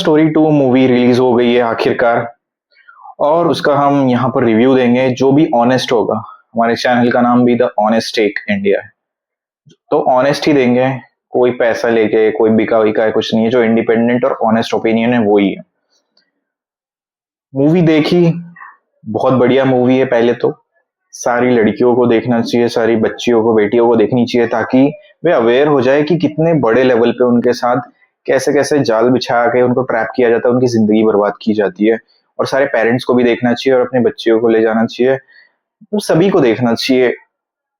Story 2 movie release हो गई है आखिरकार, और उसका हम यहाँ पर रिव्यू देंगे जो भी ऑनेस्ट होगा। हमारे चैनल का नाम भी द ऑनेस्ट टेक इंडिया है, तो ऑनेस्ट ही देंगे। कोई पैसा लेके कोई बिका विका है कुछ नहीं है, जो इंडिपेंडेंट और ऑनेस्ट ओपिनियन है वो ही है। मूवी देखी, बहुत बढ़िया मूवी है। पहले तो सारी लड़कियों को देखना चाहिए, सारी बच्चियों को, बेटियों को देखनी चाहिए, ताकि वे अवेयर हो जाए कि कितने बड़े लेवल पे उनके साथ कैसे कैसे जाल बिछा के उनको ट्रैप किया जाता है, उनकी जिंदगी बर्बाद की जाती है। और सारे पेरेंट्स को भी देखना चाहिए और अपने बच्चियों को ले जाना चाहिए, तो सभी को देखना चाहिए।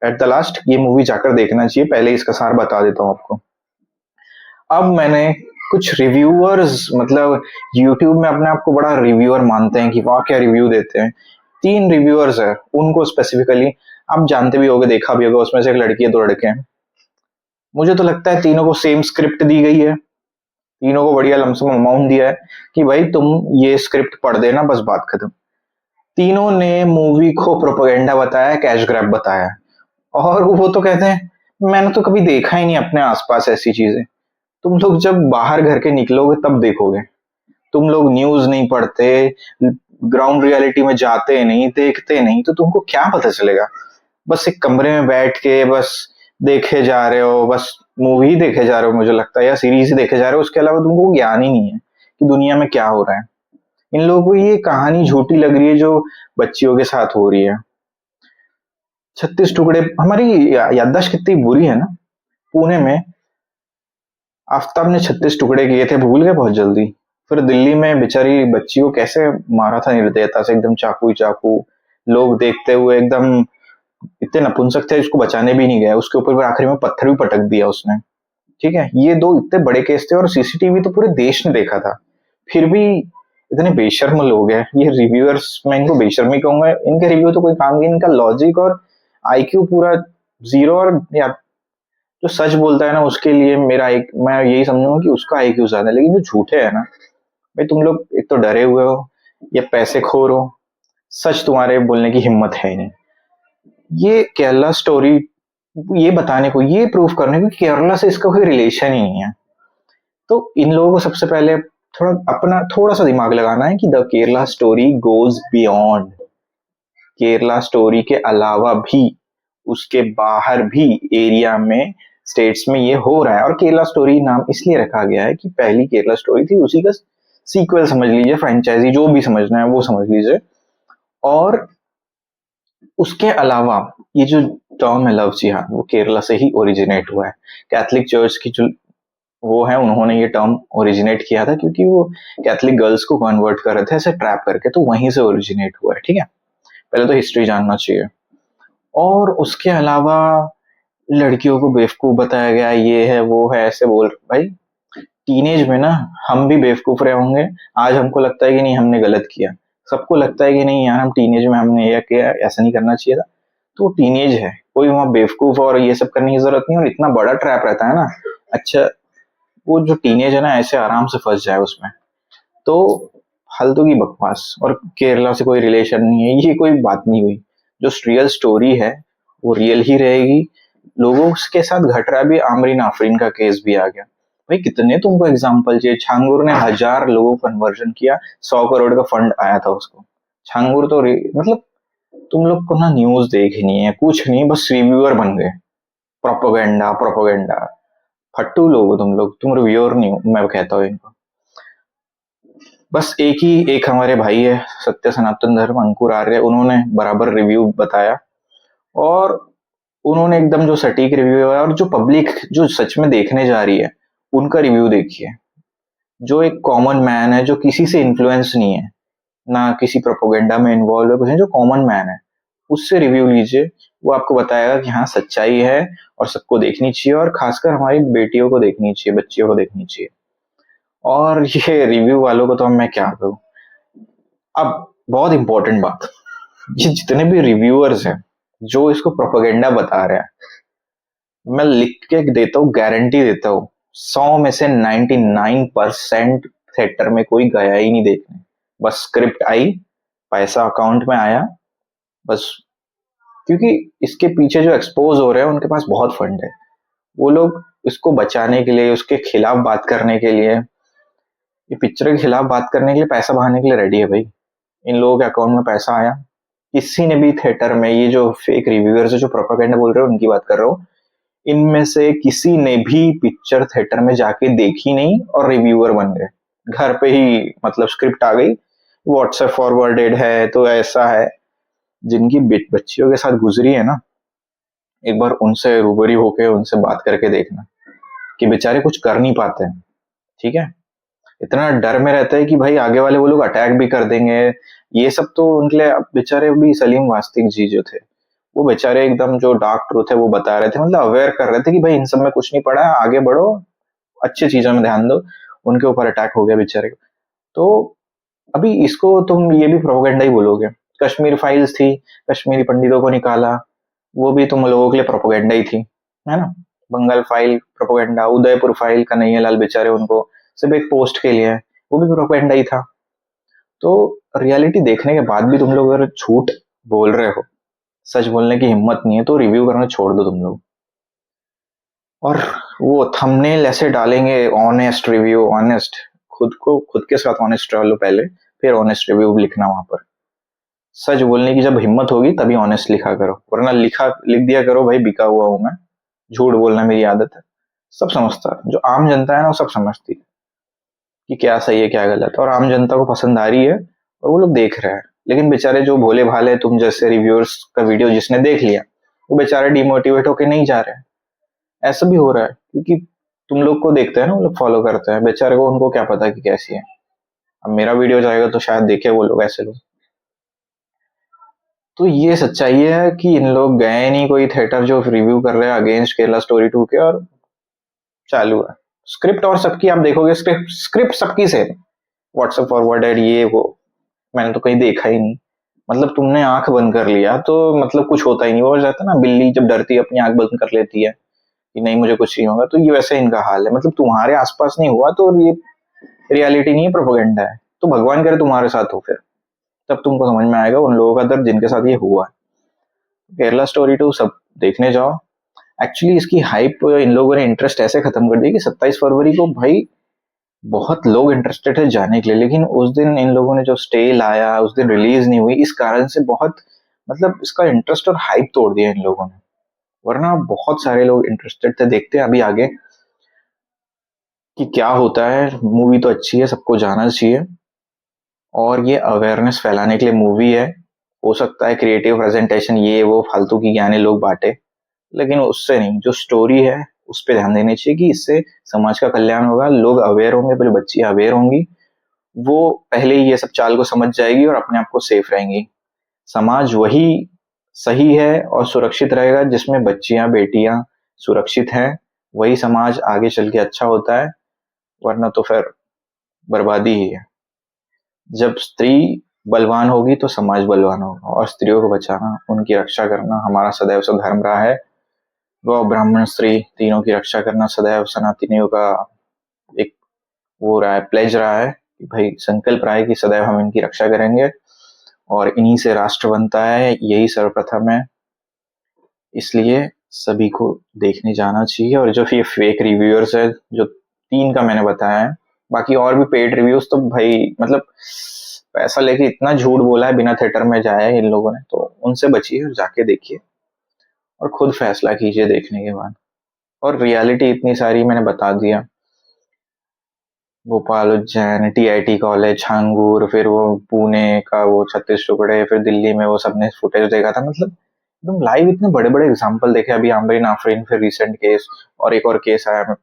एट द लास्ट ये मूवी जाकर देखना चाहिए। पहले इसका सार बता देता हूँ आपको। अब मैंने कुछ रिव्यूअर्स, मतलब यूट्यूब में अपने आप को बड़ा रिव्यूअर मानते हैं कि वाह क्या रिव्यू देते हैं। 3 रिव्यूअर्स है, उनको स्पेसिफिकली आप जानते भी होगे, देखा भी होगा। उसमें से एक लड़की है, 2 लड़के हैं। मुझे तो लगता है तीनों को सेम स्क्रिप्ट दी गई है, तीनों को बढ़िया लमसम अमाउंट दिया है कि भाई तुम ये स्क्रिप्ट पढ़ देना, बस बात खत्म। तीनों ने मूवी को प्रोपेगेंडा बताया, कैश ग्रैब बताया। और वो तो कहते हैं मैंने तो कभी देखा ही नहीं अपने आसपास ऐसी चीजें। तुम लोग जब बाहर घर के निकलोगे तब देखोगे। तुम लोग न्यूज नहीं पढ़ते, ग्राउंड रियलिटी में जाते नहीं, देखते नहीं, तो तुमको क्या पता चलेगा। बस एक कमरे में बैठ के बस देखे जा रहे हो, बस मूवी देखे जा रहे हो मुझे लगता है, या सीरीज देखे जा रहे हो। उसके अलावा तुमको ज्ञान ही नहीं है कि दुनिया में क्या हो रहा है। इन लोगों को ये कहानी झूठी लग रही है जो बच्चियों के साथ हो रही है। 36 टुकड़े, हमारी याददाश्त कितनी बुरी है ना। पुणे में आफ्ताब ने 36 टुकड़े किए थे, भूल गए बहुत जल्दी। फिर दिल्ली में बेचारी बच्ची को कैसे मारा था निर्दयता से, एकदम चाकू ही चाकू। लोग देखते हुए एकदम इतने नपुंसक थे, उसको बचाने भी नहीं गए। उसके ऊपर आखिरी में पत्थर भी पटक दिया उसने। ठीक है, ये 2 इतने बड़े केस थे और सीसीटीवी तो पूरे देश ने देखा था। फिर भी इतने बेशर्म लोग हैं ये रिव्यूअर्स। मैं इनको बेशर्म ही कहूंगा, इनके रिव्यू तो कोई काम नहीं। इनका लॉजिक और आईक्यू पूरा जीरो। और या जो सच बोलता है ना उसके लिए मैं यही समझूंगा कि उसका आईक्यू ज्यादा है। लेकिन जो झूठे है ना भाई, तुम लोग एक तो डरे हुए हो या पैसे खोर हो, सच तुम्हारे बोलने की हिम्मत है नहीं। ये केरला स्टोरी ये बताने को, ये प्रूफ करने को कि केरला से इसका कोई रिलेशन ही नहीं है। तो इन लोगों को सबसे पहले थोड़ा सा दिमाग लगाना है कि the Kerala story goes beyond. Kerala story के अलावा भी, उसके बाहर भी एरिया में, स्टेट्स में ये हो रहा है। और केरला स्टोरी नाम इसलिए रखा गया है कि पहली केरला स्टोरी थी, उसी का सीक्वल समझ लीजिए, फ्रेंचाइजी, जो भी समझना है वो समझ लीजिए। और उसके अलावा ये जो टर्म है लव जिहाद, वो केरला से ही ओरिजिनेट हुआ है। कैथलिक चर्च की जो वो है, उन्होंने ये टर्म ओरिजिनेट किया था, क्योंकि वो कैथलिक गर्ल्स को कन्वर्ट कर रहे थे ऐसे ट्रैप करके, तो वहीं से ओरिजिनेट हुआ है। ठीक है, पहले तो हिस्ट्री जानना चाहिए। और उसके अलावा लड़कियों को बेवकूफ बताया गया, ये है वो है, ऐसे बोल भाई। टीनेज में ना हम भी बेवकूफ रहे होंगे। आज हमको लगता है कि नहीं हमने गलत किया, सबको लगता है कि नहीं यार हम टीनेज में हमने ये किया, ऐसा नहीं करना चाहिए था। तो टीनेज है, कोई वहां बेवकूफ और ये सब करने की जरूरत नहीं। और इतना बड़ा ट्रैप रहता है ना। अच्छा, वो जो टीनेज है ना ऐसे आराम से फंस जाए उसमें, तो फालतू की बकवास। और केरला से कोई रिलेशन नहीं है, ये कोई बात नहीं हुई। जो रियल स्टोरी है वो रियल ही रहेगी। लोगों के साथ घट रहा भी, आमरीन आफरीन का केस भी आ गया। भाई कितने तुमको एग्जाम्पल चाहिए। छांगुर ने 1000 लोगों को कन्वर्जन किया, 100 करोड़ का फंड आया था उसको। छांगुर तो मतलब तुम लोग को ना न्यूज देखनी है कुछ नहीं, बस रिव्यूअर बन गए। प्रोपोगेंडा प्रोपोगेंडा, फट्टू लोग हो तुम लोग, तुम रिव्यूअर नहीं हो। मैं कहता हूँ इनको। बस एक हमारे भाई है सत्य सनातन धर्म, अंकुर आर्य, उन्होंने बराबर रिव्यू बताया। और उन्होंने एकदम जो सटीक रिव्यू है, और जो पब्लिक जो सच में देखने जा रही है उनका रिव्यू देखिए। जो एक कॉमन मैन है, जो किसी से इन्फ्लुएंस नहीं है, ना किसी प्रोपोगेंडा में इन्वॉल्व है कुछ नहीं, जो कॉमन मैन है उससे रिव्यू लीजिए। वो आपको बताएगा कि हाँ सच्चाई है और सबको देखनी चाहिए, और खासकर हमारी बेटियों को देखनी चाहिए, बच्चियों को देखनी चाहिए। और ये रिव्यू वालों को तो मैं क्या कहूँ। अब बहुत इंपॉर्टेंट बात, ये जितने भी रिव्यूअर्स हैं जो इसको प्रोपेगेंडा बता रहे हैं, मैं लिख के देता हूँ, गारंटी देता हूँ, 100 में से 99% थिएटर में कोई गया ही नहीं देखने। बस स्क्रिप्ट आई, पैसा अकाउंट में आया, बस। क्योंकि इसके पीछे जो एक्सपोज हो रहे हैं उनके पास बहुत फंड है। वो लोग इसको बचाने के लिए, उसके खिलाफ बात करने के लिए ये पिक्चर के खिलाफ बात करने के लिए, पैसा बहाने के लिए रेडी है भाई। इन लोगों के अकाउंट में पैसा आया, किसी ने भी थिएटर में, ये जो फेक रिव्यूअर्स है जो प्रोपेगेंडा बोल रहे हो उनकी बात कर रहा हूँ, इनमें से किसी ने भी पिक्चर थिएटर में जाके देखी नहीं और रिव्यूअर बन गए। घर पे ही मतलब स्क्रिप्ट आ गई, व्हाट्सएप फॉरवर्डेड है, तो ऐसा है। जिनकी बच्चियों के साथ गुजरी है ना, एक बार उनसे रूबरू होके उनसे बात करके देखना कि बेचारे कुछ कर नहीं पाते हैं, ठीक है। इतना डर में रहता है कि भाई आगे वाले वो लोग अटैक भी कर देंगे, ये सब तो उनके लिए। बेचारे भी सलीम वास्तिक जी जो थे, वो बेचारे एकदम जो डार्क ट्रूथ है वो बता रहे थे, मतलब अवेयर कर रहे थे कि भाई इन सब में कुछ नहीं पड़ा है, आगे बढ़ो, अच्छी चीजों में ध्यान दो। उनके ऊपर अटैक हो गया बेचारे को। तो अभी इसको तुम ये भी प्रोपेगेंडा ही बोलोगे। कश्मीर फाइल्स थी, कश्मीरी पंडितों को निकाला, वो भी तुम लोगों के लिए प्रोपेगेंडा ही थी, है ना। Bengal file propaganda, Udaipur file, Kanhaiya Lal बेचारे उनको सिर्फ एक पोस्ट के लिए है, वो भी प्रोपेगेंडा ही था। तो रियलिटी देखने के बाद भी तुम लोग अगर झूठ बोल रहे हो, सच बोलने की हिम्मत नहीं है, तो रिव्यू करना छोड़ दो तुम लोग। और वो थंबनेल ऐसे डालेंगे, ऑनेस्ट रिव्यू, ऑनेस्ट, खुद को खुद के साथ ऑनेस्ट रह लो पहले, फिर ऑनेस्ट रिव्यू लिखना वहां पर। सच बोलने की जब हिम्मत होगी तभी ऑनेस्ट लिखा करो, वरना लिख दिया करो भाई बिका हुआ हूं मैं, झूठ बोलना मेरी आदत है। सब समझता है, जो आम जनता है ना वो सब समझती है कि क्या सही है क्या गलत है, और आम जनता को पसंद आ रही है और वो लोग देख रहे हैं। लेकिन बेचारे जो भोले भाले तुम जैसे रिव्यूअर्स का वीडियो जिसने देख लिया, वो बेचारे डिमोटिवेट होके नहीं जा रहे हैं। ऐसा भी हो रहा है क्योंकि तुम लोग को देखते हैं ना, वो लोग फॉलो करते हैं, बेचारे को उनको क्या पता कि कैसी है। अब मेरा वीडियो जाएगा तो शायद देखे वो लोग, ऐसे लोग। तो ये सच्चाई है कि इन लोग गए नहीं कोई थिएटर जो रिव्यू कर रहे हैं अगेंस्ट केरला स्टोरी 2 के, और चालू है स्क्रिप्ट। और सबकी आप देखोगे स्क्रिप्ट स्क्रिप्ट सबकी से व्हाट्सएप फॉरवर्डेड, ये वो, मैंने तो कहीं देखा ही नहीं। मतलब तुमने आंख बंद कर लिया तो मतलब कुछ होता ही नहीं। वो जाता ना, बिल्ली जब डरती है अपनी आंख बंद कर लेती है कि नहीं मुझे कुछ नहीं होगा, तो ये वैसे इनका हाल है। मतलब तुम्हारे आसपास नहीं हुआ तो ये रियलिटी नहीं है, प्रोपेगेंडा है। तो भगवान करे तुम्हारे साथ हो, फिर तब तुमको समझ में आएगा उन लोगों का दर्द जिनके साथ ये हुआ है। केरला स्टोरी 2 सब देखने जाओ। एक्चुअली इसकी हाइप इन लोगों ने इंटरेस्ट ऐसे खत्म कर दी कि 27 फरवरी को भाई बहुत लोग इंटरेस्टेड है जाने के लिए, लेकिन उस दिन इन लोगों ने जो स्टे लाया, उस दिन रिलीज नहीं हुई, इस कारण से बहुत मतलब इसका इंटरेस्ट और हाइप तोड़ दिया इन लोगों ने। वरना बहुत सारे लोग इंटरेस्टेड थे। देखते हैं अभी आगे कि क्या होता है। मूवी तो अच्छी है, सबको जाना चाहिए, और ये अवेयरनेस फैलाने के लिए मूवी है। हो सकता है क्रिएटिव प्रेजेंटेशन ये वो फालतू की ज्ञानी लोग बांटे, लेकिन उससे नहीं, जो स्टोरी है उस पर ध्यान देने चाहिए कि इससे समाज का कल्याण होगा, लोग अवेयर होंगे, पहले बच्चियां अवेयर होंगी, वो पहले ही ये सब चाल को समझ जाएगी और अपने आप को सेफ रहेंगी। समाज वही सही है और सुरक्षित रहेगा जिसमें बच्चियां बेटियां सुरक्षित हैं, वही समाज आगे चल के अच्छा होता है। वरना तो फिर बर्बादी ही है। जब स्त्री बलवान होगी तो समाज बलवान होगा, और स्त्रियों को बचाना, उनकी रक्षा करना हमारा सदैव से धर्म रहा है। गौ ब्राह्मण स्त्री तीनों की रक्षा करना सदैव सनातनियों का एक वो रहा है, प्लेज रहा है कि भाई संकल्प रहा है कि सदैव हम इनकी रक्षा करेंगे, और इन्हीं से राष्ट्र बनता है, यही सर्वप्रथम है। इसलिए सभी को देखने जाना चाहिए। और जो ये फेक रिव्यूअर्स है, जो 3 का मैंने बताया है, बाकी और भी पेड रिव्यूज, तो भाई मतलब पैसा लेके इतना झूठ बोला है बिना थिएटर में जाए इन लोगों ने, तो उनसे बचिए और जाके देखिए और खुद फैसला कीजिए देखने के बाद। और रियलिटी इतनी सारी मैंने बता दिया, भोपाल, उज्जैन, टीआईटी कॉलेज, छांगूर, फिर वो पुणे का वो 36 टुकड़े, फिर दिल्ली में वो सबने फुटेज देखा था। मतलब एकदम लाइव इतने बड़े बड़े एग्जाम्पल देखे। अभी आमरीन आफरीन, फिर रिसेंट केस, और एक और केस आया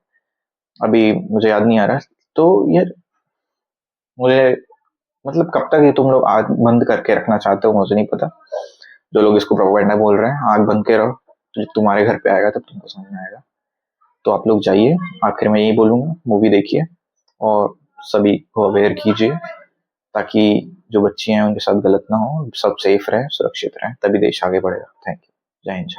अभी मुझे याद नहीं आ रहा। तो ये मुझे मतलब कब तक ये तुम लोग आग बंद करके रखना चाहते हो मुझे नहीं पता। जो लोग इसको प्रोपेगेंडा बोल रहे हैं, आग बंद के रहो, तो जब तुम्हारे घर पे आएगा तब तुमको समझ में आएगा। तो आप लोग जाइए, आखिर में यही बोलूंगा, मूवी देखिए और सभी को अवेयर कीजिए, ताकि जो बच्चियां हैं उनके साथ गलत ना हो, सब सेफ रहें, सुरक्षित रहें, तभी देश आगे बढ़ेगा। Thank you. जय हिंद।